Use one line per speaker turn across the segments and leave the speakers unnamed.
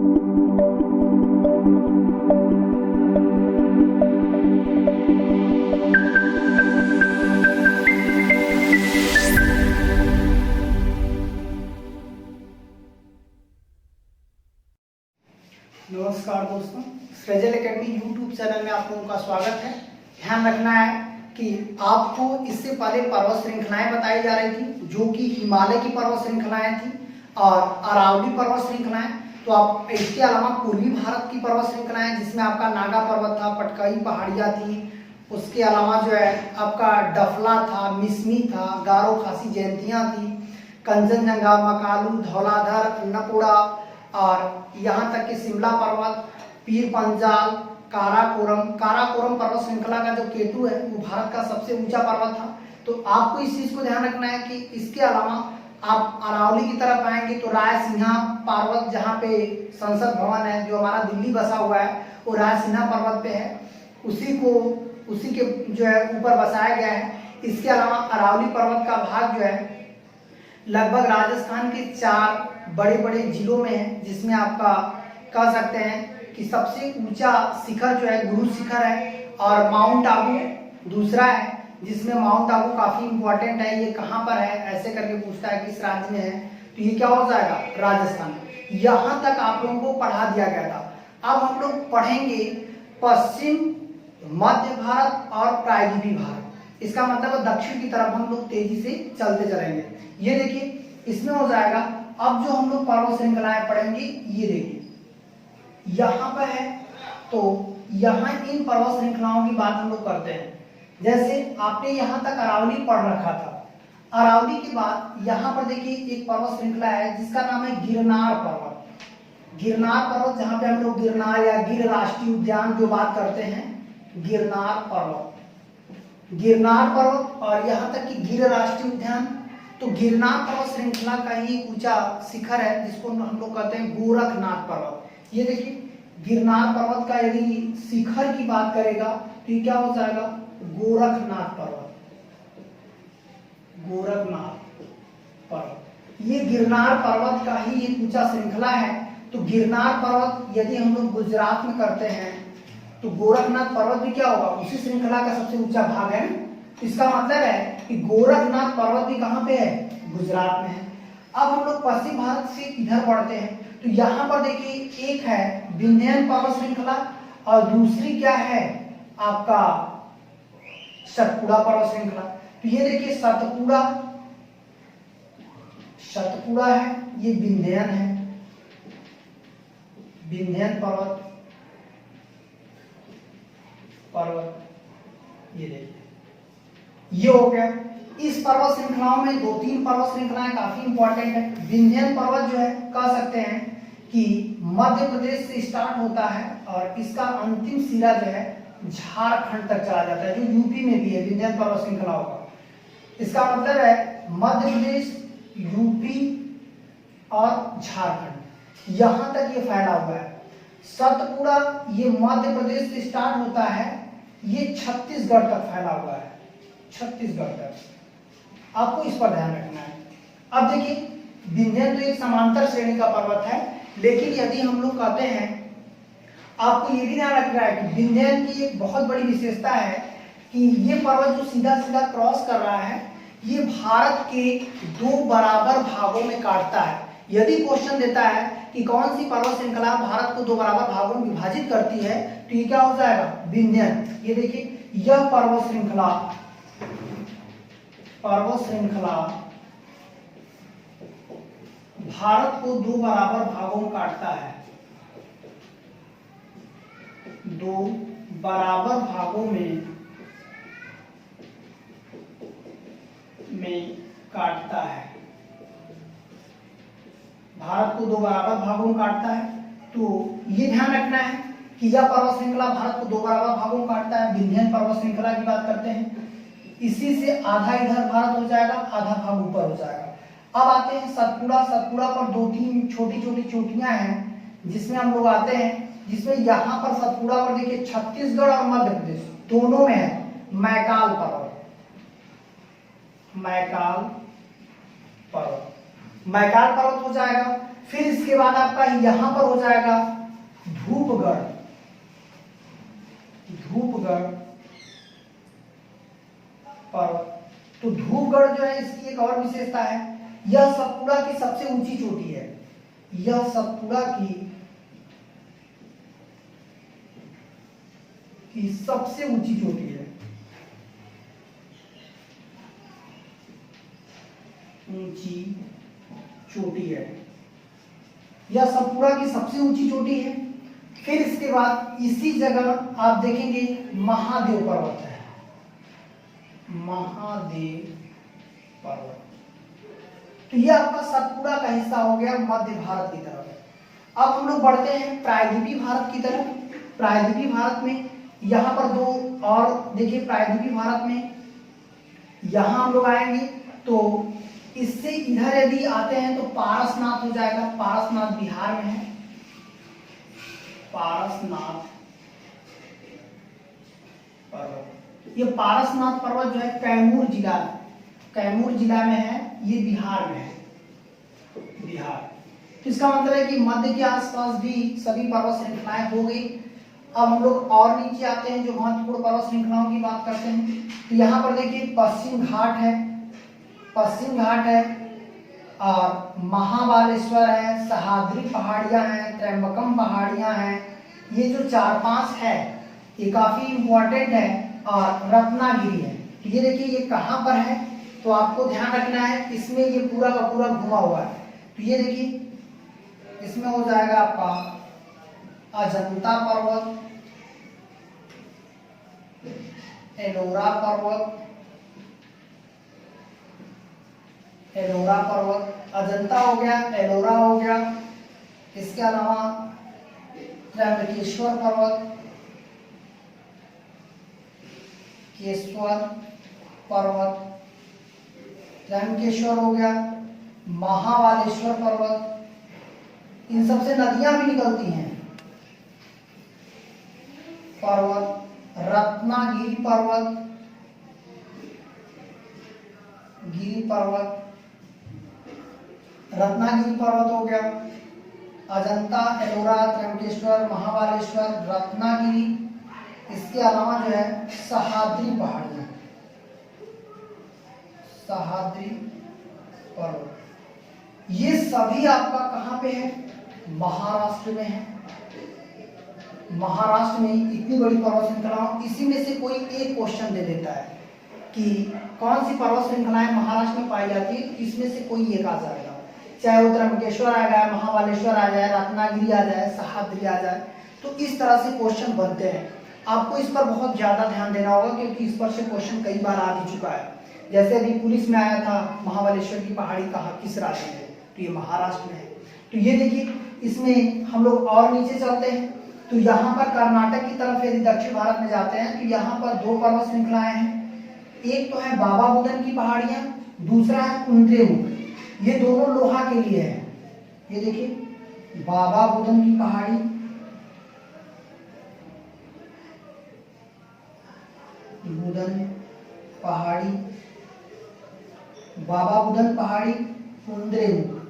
नमस्कार दोस्तों, स्ट्रेजल academy YouTube channel में आप लोगों का स्वागत है। ध्यान रखना है कि आपको इससे पहले पर्वत श्रृंखलाएं बताई जा रही थी जो कि हिमालय की पर्वत श्रृंखलाएं थी और अरावली पर्वत श्रृंखलाएं। तो आप इसके अलावा पूर्वी भारत की पर्वत श्रृंखलाएं जिसमें आपका नागा पर्वत था, पटकाई पहाड़ियाँ थी, उसके अलावा जो है आपका डफला था, मिसमी था, गारो खासी जयंतियाँ थी, कंचनजंगा, मकालू, धौलाधर, अन्नपूर्णा और यहाँ तक कि शिमला पर्वत, पीर पंजाल, काराकोरम पर्वत श्रृंखला का जो केटू है वो भारत का सबसे ऊंचा पर्वत था। तो आपको इस चीज को ध्यान रखना है कि इसके अलावा आप अरावली की तरफ आएंगे तो रायसिंहा पर्वत, जहाँ पे संसद भवन है जो हमारा दिल्ली बसा हुआ है, वो रायसिंहा पर्वत पे है, उसी के जो है ऊपर बसाया गया है। इसके अलावा अरावली पर्वत का भाग जो है लगभग राजस्थान के 4 बड़े बड़े जिलों में है, जिसमें आपका कह सकते हैं कि सबसे ऊंचा शिखर जो है गुरु शिखर है और माउंट आबू दूसरा है, जिसमें माउंट आबू काफी इंपॉर्टेंट है। ये कहाँ पर है ऐसे करके पूछता है किस राज्य में है, तो ये क्या हो जाएगा, राजस्थान में। यहाँ तक आप लोगों को पढ़ा दिया गया था। अब हम लोग पढ़ेंगे पश्चिम, मध्य भारत और प्रायद्वीपीय भारत। इसका मतलब दक्षिण की तरफ हम लोग तेजी से चलते चलेंगे। ये देखिए इसमें हो जाएगा। अब जो हम लोग पर्वत श्रृंखलाएं पढ़ेंगे, ये देखिए यहाँ पर है, तो यहाँ इन पर्वत श्रृंखलाओं की बात हम लोग करते हैं। जैसे आपने यहाँ तक अरावली पढ़ रखा था, अरावली के बाद यहाँ पर देखिए एक पर्वत श्रृंखला है जिसका नाम है गिरनार पर्वत। गिरनार पर्वत, जहाँ पे हम लोग गिरनार या गिर राष्ट्रीय उद्यान जो बात करते हैं, गिरनार पर्वत और यहाँ तक कि गिर राष्ट्रीय उद्यान। तो गिरनार पर्वत श्रृंखला का ही ऊंचा शिखर है जिसको हम लोग कहते हैं गोरखनाथ पर्वत। ये देखिए गिरनार पर्वत का यदि शिखर की बात करेगा तो ये क्या हो जाएगा, गोरखनाथ पर्वत। ये गिरनार पर्वत का ही एक ऊंचा श्रृंखला है। तो गिरनार पर्वत यदि हम लोग गुजरात में करते हैं तो गोरखनाथ पर्वत भी क्या होगा, उसी श्रृंखला का सबसे ऊंचा भाग है। इसका मतलब है कि गोरखनाथ पर्वत भी कहाँ पे है, गुजरात में है। अब हम लोग पश्चिम भारत से इधर बढ़ते हैं तो यहाँ पर देखिए एक है विंध्य पर्वत श्रृंखला और दूसरी क्या है आपका सतपुड़ा पर्वत श्रृंखला। तो ये देखिए सतपुड़ा है, ये विंध्यन है, विंध्यन पर्वत। ये देखिए ये हो गया। इस पर्वत श्रृंखलाओं में 2-3 पर्वत श्रृंखलाएं काफी इंपॉर्टेंट है। विंध्यन पर्वत जो है कह सकते हैं कि मध्य प्रदेश से स्टार्ट होता है और इसका अंतिम सिरा जो है झारखंड तक चला जाता है, जो यूपी में भी है विंध्यन पर्वत श्रृंखला होगा। इसका मतलब है मध्य प्रदेश, यूपी और झारखंड, यहां तक ये फैला हुआ है। सतपुड़ा ये मध्य प्रदेश से स्टार्ट होता है, ये छत्तीसगढ़ तक फैला हुआ है, छत्तीसगढ़ तक। आपको इस पर ध्यान रखना है। अब देखिए विंध्यन तो एक समांतर श्रेणी का पर्वत है, लेकिन यदि हम लोग कहते हैं, आपको ये भी ध्यान रखना है कि विंध्यन की एक बहुत बड़ी विशेषता है कि ये पर्वत जो सीधा सीधा क्रॉस कर रहा है, ये भारत के 2 बराबर भागों में काटता है। यदि क्वेश्चन देता है कि कौन सी पर्वत श्रृंखला भारत को 2 बराबर भागों में विभाजित करती है, तो ये क्या हो जाएगा, विंध्यन। ये देखिए यह पर्वत श्रृंखला भारत को 2 बराबर भागों में काटता है, 2 बराबर भागों में काटता है। भारत को 2 बराबर भागों में काटता है। तो ये ध्यान रखना है कि यह पर्वत श्रृंखला भारत को 2 बराबर भागों में काटता है। विंध्यन पर्वत श्रृंखला की बात करते हैं, इसी से आधा इधर भारत हो जाएगा, आधा भाग ऊपर हो जाएगा। अब आते हैं सतपुड़ा। सतपुड़ा पर 2-3 छोटी छोटी चोटियां हैं जिसमें हम लोग आते हैं, जिसमें यहाँ पर सतपुड़ा पर देखिए छत्तीसगढ़ और मध्य प्रदेश दोनों में है मैकाल पर्वत। मैकाल पर्वत हो जाएगा। फिर इसके बाद आपका यहां पर हो जाएगा धूपगढ़। धूपगढ़ पर्वत। तो धूपगढ़ जो है इसकी एक और विशेषता है, यह सतपुड़ा की सबसे ऊंची चोटी है। यह सतपुड़ा की सबसे ऊंची चोटी है। ऊंची चोटी है, यह सतपुड़ा की सबसे ऊंची चोटी है। फिर इसके बाद इसी जगह आप देखेंगे महादेव पर्वत है। महादेव पर्वत। तो यह आपका सतपुड़ा का हिस्सा हो गया मध्य भारत की तरफ। अब हम लोग बढ़ते हैं प्रायद्वीपीय भारत की तरफ। प्रायद्वीपीय भारत में यहाँ पर दो और देखिए, प्रायद्वीपीय भारत में यहाँ हम लोग आएंगे तो इससे इधर यदि आते हैं तो पारसनाथ हो जाएगा। पारसनाथ बिहार में है। पारसनाथ पर्वत, ये पारसनाथ पर्वत जो है कैमूर जिला में है, ये बिहार में है। बिहार, इसका मतलब है कि मध्य के आसपास भी सभी पर्वत श्रृंखलाएं हो गई। अब हम लोग और नीचे आते हैं, जो महत्वपूर्ण पर्वत श्रृंखलाओं की बात करते हैं। तो यहाँ पर देखिए पश्चिम घाट है और महाबालेश्वर है, सह्याद्री पहाड़ियां हैं, त्र्यंबकम पहाड़ियां हैं। ये जो 4-5 है ये काफी इंपॉर्टेंट है। और रत्नागिरी है। तो ये देखिए ये कहाँ पर है, तो आपको ध्यान रखना है, इसमें ये पूरा का पूरा घुमा हुआ है। तो ये देखिए इसमें हो जाएगा आपका अजंता पर्वत, एलोरा पर्वत, अजंता हो गया, एलोरा हो गया। इसके अलावा त्र्यंबकेश्वर पर्वत, त्र्यंबकेश्वर हो गया, महाबालेश्वर पर्वत। इन सबसे नदियां भी निकलती हैं। पर्वत, रत्नागिरी पर्वत, रत्नागिरी पर्वत हो गया, अजंता, एलोरा, त्र्यंबकेश्वर, महाबालेश्वर, रत्नागिरी। इसके अलावा जो है सह्याद्री पहाड़ियां, सह्याद्री पर्वत, ये सभी आपका कहाँ पे है, महाराष्ट्र में है। महाराष्ट्र में इतनी बड़ी पर्वत श्रृंखला, इसी में से कोई एक क्वेश्चन दे देता है कि कौन सी पर्वत श्रृंखलाएं महाराष्ट्र में पाई जाती है, इसमें से कोई एक आ जाएगा। चाहे वो त्र्यंबकेश्वर आ जाए, महाबालेश्वर आ जाए, रत्नागिरी आ जाए, सह्याद्री आ जाए। तो इस तरह से क्वेश्चन बनते हैं। आपको इस पर बहुत ज्यादा ध्यान देना होगा, क्योंकि इस पर से क्वेश्चन कई बार आ चुका है। जैसे अभी पुलिस में आया था महाबालेश्वर की पहाड़ी कहाँ, किस राज्य में, तो ये महाराष्ट्र में है। तो ये देखिए, इसमें हम लोग और नीचे चलते हैं तो यहाँ पर कर्नाटक की तरफ यदि दक्षिण भारत में जाते हैं तो यहाँ पर दो पर्वत श्रृंखलाएं हैं। एक तो है बाबा बुदन की पहाड़ियां, दूसरा है कुद्रेमुख। ये दोनों लोहा के लिए है। ये देखिए बाबा बुदन की पहाड़ी, बुदन पहाड़ी, बाबा बुदन पहाड़ी, कुद्रेमुख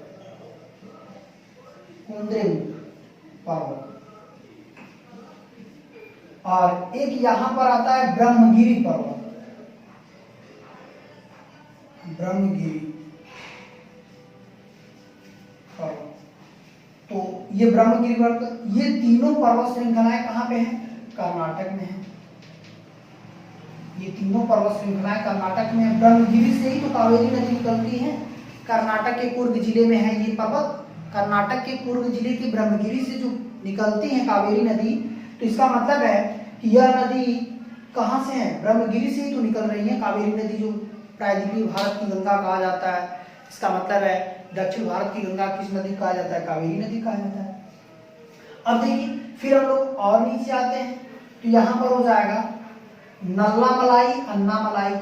पर्वत। और एक यहां पर आता है ब्रह्मगिरी पर्वत, ब्रह्मगिरी पर्वत। तो ये ब्रह्मगिरी पर्वत, ये तीनों पर्वत श्रृंखलाएं कहां पे हैं, कर्नाटक में है। ये तीनों पर्वत श्रृंखलाएं कर्नाटक में है। ब्रह्मगिरी से ही तो कावेरी नदी निकलती है। कर्नाटक के कुर्ग जिले में है ये पर्वत। कर्नाटक के कुर्ग जिले की ब्रह्मगिरी से जो निकलती है कावेरी नदी, तो इसका मतलब है कि यह नदी कहाँ से है, ब्रह्मगिरी से ही तो निकल रही है। कावेरी नदी जो प्रायद्वीपीय भारत की गंगा कहा जाता है, इसका मतलब है दक्षिण भारत की गंगा किस नदी कहा जाता है, कावेरी नदी कहा जाता है। अब देखिए फिर हम लोग और नीचे आते हैं तो यहाँ पर हो जाएगा नल्लामलाई, अन्नामलाई,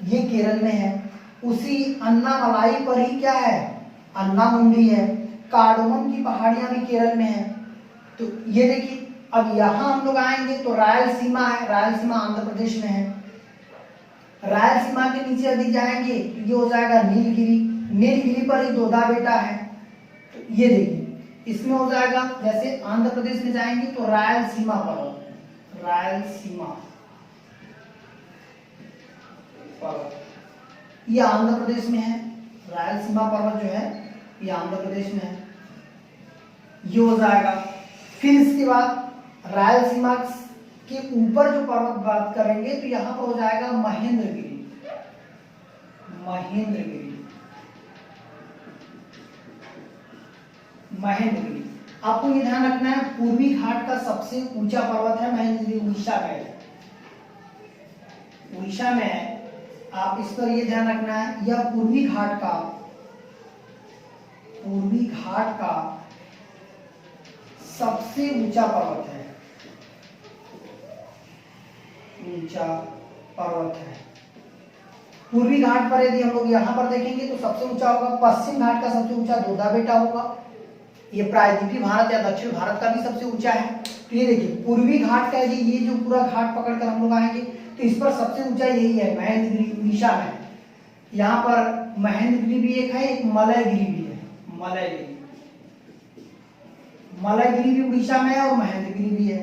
ये केरल में है। उसी अन्नामलाई पर ही क्या है, अन्नामुंडी है। कार्डोमम की पहाड़ियां भी केरल में है। तो ये देखिए अब यहां हम लोग आएंगे तो रायलसीमा है। रायलसीमा आंध्र प्रदेश में है। रायलसीमा के नीचे यदि जाएंगे तो ये हो जाएगा नीलगिरी। नीलगिरी पर ही दोदा बेटा है। तो ये देखिए इसमें हो जाएगा, जैसे आंध्र प्रदेश में जाएंगे तो रायलसीमा पर्वत, रायलसीमा पर्वत ये आंध्र प्रदेश में है। रायलसीमा पर्वत जो है ये आंध्र प्रदेश में है, ये हो जाएगा। फिर इसके बाद रायलसीमा के ऊपर जो पर्वत बात करेंगे तो यहां पर हो जाएगा महेंद्रगिरी, महेंद्रगिरी, महेंद्रगिरी। आपको ये ध्यान रखना है पूर्वी घाट का सबसे ऊंचा पर्वत है महेंद्रगिरी, उड़ीसा का है, उड़ीसा में है। आप इस पर ये ध्यान रखना है यह पूर्वी घाट का, पूर्वी घाट का सबसे ऊंचा पर्वत है, ऊंचा पर्वत है। पूर्वी घाट पर यदि हम लोग यहां पर देखेंगे तो सबसे ऊंचा होगा, पश्चिम घाट का सबसे ऊंचा दोदा बेटा होगा, ये प्रायद्वीपीय भारत या दक्षिण भारत का भी सबसे ऊंचा है। तो ये देखिए पूर्वी घाट का यदि ये जो पूरा घाट पकड़कर हम लोग आएंगे तो इस पर सबसे ऊंचा यही है महेंद्रगिरी, उड़ीसा में। यहाँ पर महेंद्रगिरी भी एक है, एक मलयगिरी भी है, मलयगिरी, मलयगिरी भी उड़ीसा में है और महेंद्रगिरी भी है।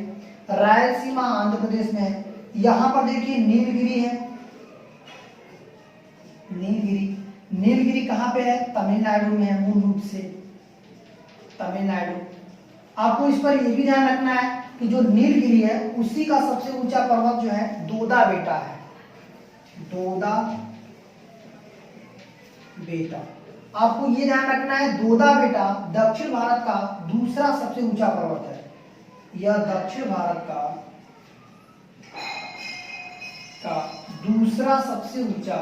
रायलसीमा आंध्र प्रदेश में है। यहाँ पर देखिए नीलगिरी है, नीलगिरी, नीलगिरी कहाँ पे है? तमिलनाडु में है, मूल रूप से तमिलनाडु। आपको इस पर यह भी ध्यान रखना है कि जो नीलगिरी है उसी का सबसे ऊंचा पर्वत जो है दोदा बेटा है, दोदा बेटा। आपको ये ध्यान रखना है दोदा बेटा दक्षिण भारत का दूसरा सबसे ऊंचा पर्वत है, यह दक्षिण भारत का दूसरा सबसे ऊंचा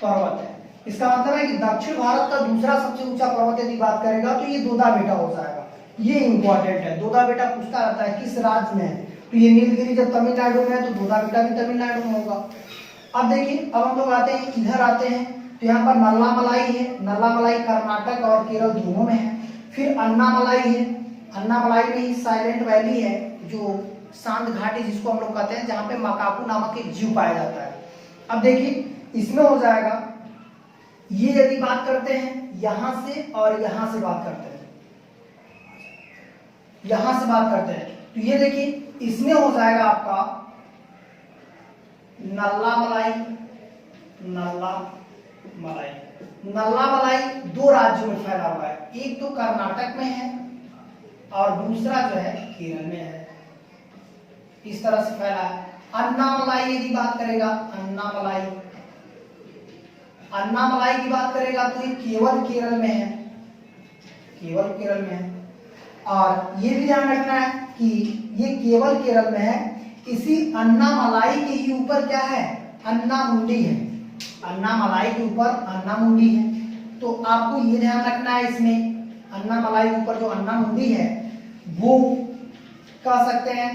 पर्वत है। इसका मतलब है कि दक्षिण भारत का दूसरा सबसे ऊंचा पर्वत यदि बात करेगा तो ये दोदा बेटा हो जाएगा। ये इंपॉर्टेंट है, दोदा बेटा पूछता रहता है किस राज्य में है, तो ये नीलगिरी जब तमिलनाडु में है तो दोदा बेटा भी तमिलनाडु में होगा। अब देखिए अब हम लोग आते हैं, इधर आते हैं तो यहाँ पर नल्लामलाई है, नल्लामलाई कर्नाटक और केरल दोनों में है। फिर अन्नामलाई है, अन्नामलाई में ही साइलेंट वैली है जो शांत घाटी जिसको हम लोग कहते हैं, जहाँ पे मकाकू नामक एक जीव पाया जाता है। अब देखिए इसमें हो जाएगा, ये यदि बात करते हैं यहां से और यहां से बात करते हैं, यहां से बात करते हैं तो ये देखिए इसमें हो जाएगा आपका नल्लामलाई, नल्लामलाई, नल्लामलाई दो राज्यों में फैला हुआ है, एक तो कर्नाटक में है और दूसरा जो है केरल में है, इस तरह से फैला है। अन्नामलाई यदि बात करेगा, अन्नामलाई, अन्नामलाई की बात करेगा तो ये केवल केरल में है, केवल केरल में है। और ये भी ध्यान रखना है कि ये केवल केरल में है। इसी अन्नामलाई के ही ऊपर क्या है? अन्नामुंडी है, अन्नामलाई के ऊपर अन्नामुंडी है। तो आपको ये ध्यान रखना है इसमें अन्नामलाई के ऊपर जो अन्नामुंडी है वो कह सकते हैं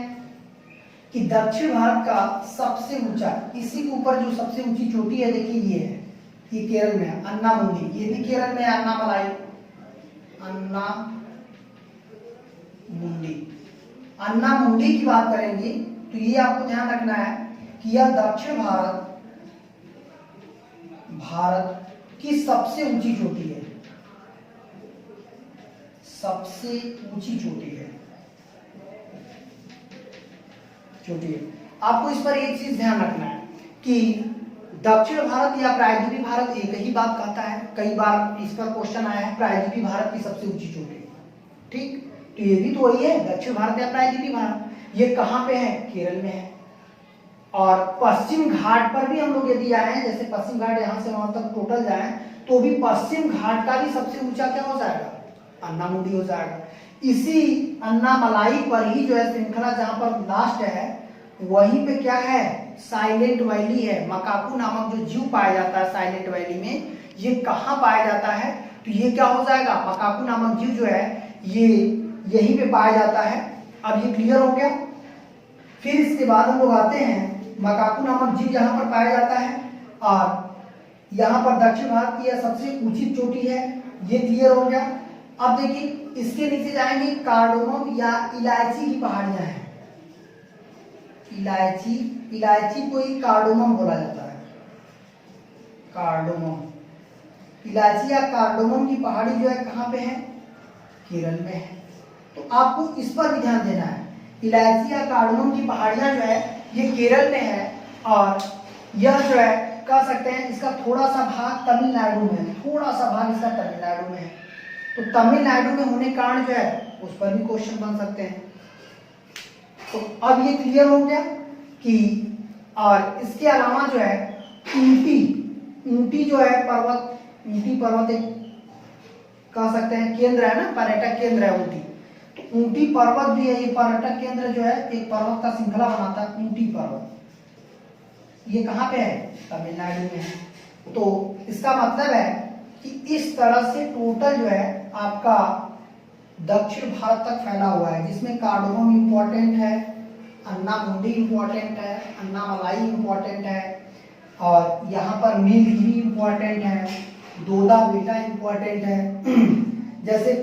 कि दक्षिण भारत का सबसे ऊंचा, इसी के ऊपर जो सबसे ऊंची चोटी है देखिए ये है, ये केरल में है अन्नामुंडी, ये भी केरल में है अन्नामलाई, अन्नामुंडी। अन्नामुंडी की बात करेंगे तो ये आपको ध्यान रखना है कि यह दक्षिण भारत की सबसे ऊंची चोटी है, सबसे ऊंची चोटी है, चोटी है। आपको इस पर एक चीज ध्यान रखना है कि दक्षिण भारत या प्रायद्वीपीय भारत एक ही बात कहता है, कई बार इस पर क्वेश्चन आया है प्रायद्वीपीय भारत की सबसे ऊंची चोटी, ठीक, तो ये भी तो वही है दक्षिण भारत या प्रायद्वीपीय भारत। ये कहाँ पे है? केरल में है। और पश्चिम घाट पर भी हम लोग यदि आए, जैसे पश्चिम घाट यहाँ से वहां तक टोटल जाए तो भी पश्चिम घाट का भी सबसे ऊंचा क्या हो जाएगा? अन्नामुंडी हो जाएगा। इसी अन्नामलाई पर ही जो है श्रृंखला जहां पर लास्ट है वहीं पे क्या है? साइलेंट वैली है, मकाकू नामक जो जीव पाया जाता है साइलेंट वैली में, ये कहाँ पाया जाता है? तो ये क्या हो जाएगा? मकाकू नामक जीव जो है ये यहीं पे पाया जाता है। अब ये क्लियर हो गया। फिर इसके बाद हम लोग आते हैं मकाकू नामक जीव यहाँ पर पाया जाता है और यहाँ पर दक्षिण भारत की यह सबसे ऊंची चोटी है, ये क्लियर हो गया। अब देखिए इसके नीचे जाएंगे, कार्डोमम या इलायची की पहाड़ियां हैं, इलायची, इलायची को ही कार्डोमम बोला जाता है, कार्डोमम। इलायची या कार्डोमम की पहाड़ी जो है कहाँ पे है? केरल में है। तो आपको इस पर भी ध्यान देना है। इलायची या कार्डोमम की पहाड़ियां जो है ये केरल में है और यह जो है कह सकते हैं इसका थोड़ा सा भाग तमिलनाडु में है, थोड़ा सा भाग इसका तमिलनाडु में है। तो तमिलनाडु में होने के कारण जो है उस पर भी क्वेश्चन बन सकते हैं। तो अब ये क्लियर हो गया कि और इसके अलावा जो है ऊटी जो है पर्वत, ऊटी पर्वत एक कह सकते हैं केंद्र है ना, पर्यटक केंद्र है ऊटी। तो ऊटी पर्वत भी है, ये पर्यटक केंद्र जो है एक पर्वत का श्रृंखला बनाता है ऊटी पर्वत। ये कहाँ पे है? तमिलनाडु में है। तो इसका मतलब है कि इस तरह से टोटल जो है आपका दक्षिण भारत तक फैला हुआ है, जिसमें कार्डोमम इंपॉर्टेंट है, अन्नामुंडी इंपॉर्टेंट है, अन्नामलाई इंपॉर्टेंट है, और यहाँ पर नीलगिरी इंपॉर्टेंट है, दोदा बेटा इंपॉर्टेंट है। जैसे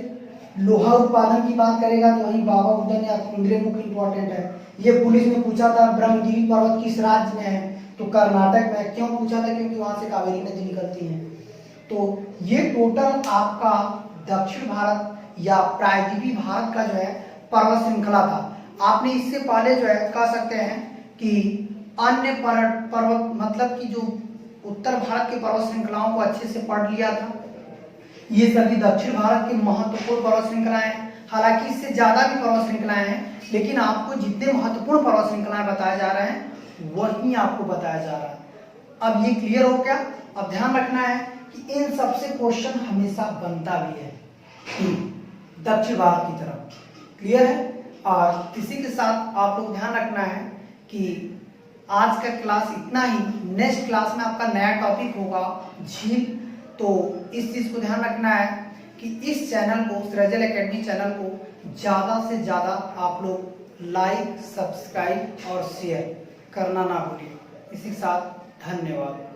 लोहा उत्पादन की बात करेगा तो वहीं बाबा बुदन या कुंद्रेमुख इंपॉर्टेंट है। ये पुलिस ने पूछा था ब्रह्मगिरी पर्वत किस राज्य में है, तो कर्नाटक में। क्यों पूछा था? क्योंकि वहां से कावेरी नदी निकलती है। तो ये टोटल आपका दक्षिण भारत या प्रायद्वीपीय भारत का जो है पर्वत श्रृंखला था। आपने इससे पहले जो है कह सकते हैं कि अन्य पर्वत मतलब कि जो उत्तर भारत के पर्वत श्रृंखलाओं को अच्छे से पढ़ लिया था। ये सभी दक्षिण भारत की महत्वपूर्ण पर्वत श्रृंखलाएं हैं। हालांकि इससे ज्यादा भी पर्वत श्रृंखलाएं हैं, लेकिन आपको जितने महत्वपूर्ण पर्वत श्रृंखलाएं बताए जा रहे हैं वही आपको बताया जा रहा है। अब ये क्लियर हो गया। अब ध्यान रखना है कि इन सबसे क्वेश्चन हमेशा बनता भी है दक्षिण भारत की तरफ। क्लियर है? और इसी के साथ आप लोग ध्यान रखना है कि आज का क्लास इतना ही। नेक्स्ट क्लास में आपका नया टॉपिक होगा झील। तो इस चीज को ध्यान रखना है कि इस चैनल को, सृजल एकेडमी चैनल को ज्यादा से ज्यादा आप लोग लाइक, सब्सक्राइब और शेयर करना ना भूलिए। इसी के साथ धन्यवाद।